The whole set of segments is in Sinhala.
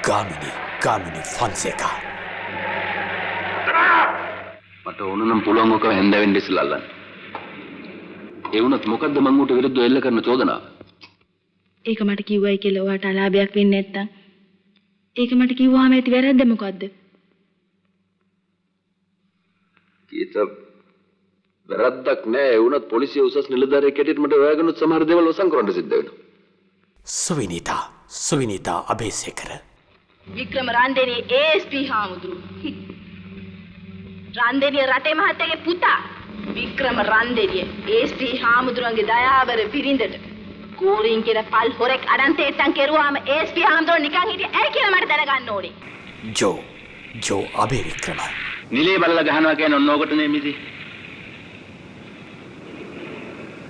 Gamini Fonseca. මට ඕන නම් පුළුවන් ඔක හැන්ද වෙන්න ඉස්සෙල්ලා අල්ලන්න. ඒ වුණත් මොකද්ද මං උට විරුද්ධව එල්ල කරන චෝදනාව? ඒක මට කිව්වයි කියලා ඔයාට අලාභයක් වෙන්නේ නැත්තම්. ඒක මට කිව්වහම ඇති වැරද්ද මොකද්ද? කීත වැරද්දක් නෑ. ඒ වුණත් පොලිසිය උසස් නිලධාරියෙක් හැටියට මට හොයාගන්නත් සමහර දේවල් වසන් කරන්න සිද්ධ වෙනවා. Suvinita Abesekara. වික්‍රම රන්දේනේ ASP හාමුදුරු. රන්දේනිය රටේ මහත්තයාගේ පුතා. වික්‍රම රන්දේනිය ASP හාමුදුරන්ගේ දයාවර පිරිඳට කෝරින් කියන පල් හොරෙක් අඩන් තේට්ටම් කෙරුවාම ASP හාමුදුරුවෝ නිකන් හිටියේ ඇයි කියලා මට දැනගන්න ඕනේ. Joe Abevikrama. නිලේ බලලා ගහනවා කියන්නේ ඔන්න ඕකට නේ මිසි.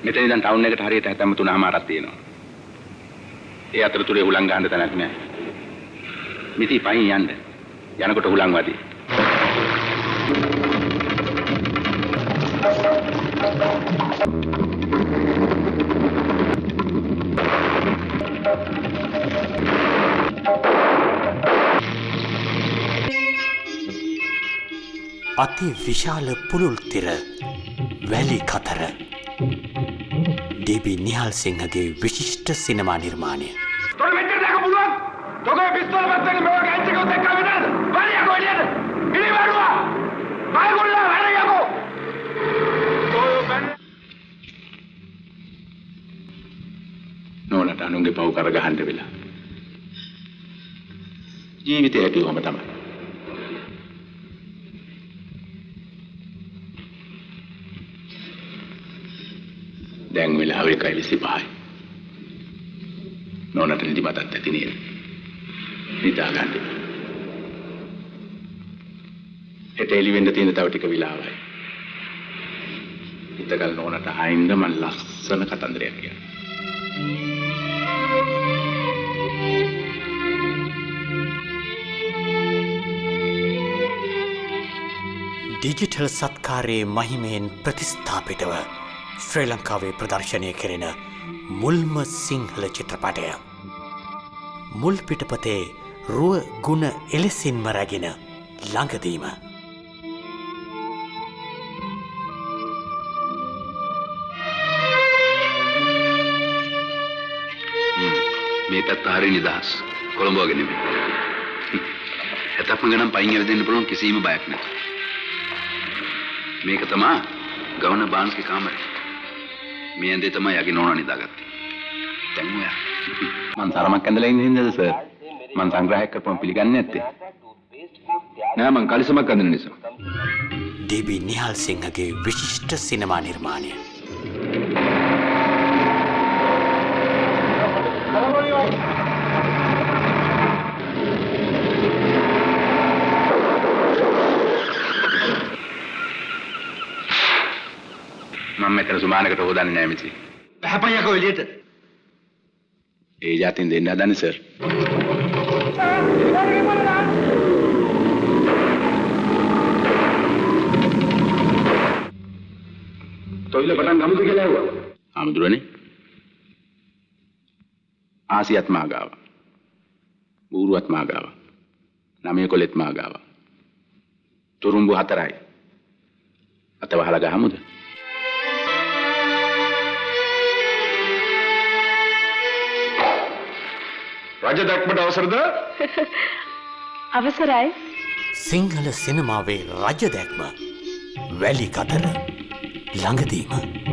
මෙතන ඉඳන් ටවුන් එකට හරියට 73මාරක් තියෙනවා. ඒ අතරතුරේ හුලං ගන්න තැනක් නෑ. මිසි පයින් යන්න. යනකොට හුලං වදී. අති විශාල පුළුල් තිර වැලි කතර ඩීබී නිහාල් සිංහගේ විශිෂ්ට සිනමා නිර්මාණය. තොර මෙච්චර දැක පුළුවන්. තොගේ පිස්තෝල මැත්තේ මේව ගෑන්ච් එකක් දැක්කම නේද? වරියකෝ එළියට. ඉනිවරුවා. බයගොල්ලා වරියකෝ. නෝනට අනුන්ගේ පව් කර ගහන්න වෙලා. ජීවිතය ඇටිවම තමයි. දැන් වෙලාව 1:25. නෝනට නිදිමතක් ඇති නේද? නිදා ගන්න. හෙට එළි වෙන්න තියෙන තව ටික වෙලාවයි. ඉතකල් නෝනට ආයින්ද මම ලස්සන කතන්දරයක් කියනවා. ඩිජිටල් සත්කාරයේ මහිමයෙන් ප්‍රතිස්ථාපිතව ශ්‍රී ලංකාවේ ප්‍රදර්ශනය කෙරෙන මුල්ම සිංහල චිත්‍රපටය. මුල් පිටපතේ රුව ගුණ එලෙසින්ම රැගෙන ළඟදීම. මේ පැත්ත හරිය නිදහස්. කොළඹ වගේ නෙමෙයි. එතප්ම ගණන් පයින් යවෙන්න පුළුවන් කිසිම බයක් නැහැ. මේක තමයි ගවර්නර් බාන්ස්ගේ කාමරය. මේ ඇඳේ තමයි යගේ නෝනා නිදාගත්තේ. දැන් ඔයා මං තරමක් ඇඳලා ඉන්නේ නේද සර්? මං සංග්‍රහයක් කරපුවම පිළිගන්නේ නැත්තේ. නෑ මං කලිසමක් අඳින නිසා. ඩීබී නිහාල් සිංහගේ විශිෂ්ට සිනමා නිර්මාණය. මම මෙතන සුමානකට හොදන්නේ නෑ මිසි. හැපයකෝ එළියට. ඒ જાතින් දෙන්න හදන්නේ සර්. තොইল පටන් ගමුද කියලා ඇහුවා. ආමුදුරනේ. ආසියත් මාගාව. බූරුවත් මාගාව. නමේ කොලෙත් මාගාව. තුරුම්බු 4යි. අතවහලා ගහමුද? රජ දැක්මට අවසරද? අවසරයි. සිංහල සිනමාවේ රජ දැක්ම වැලි කතර ළඟදීම.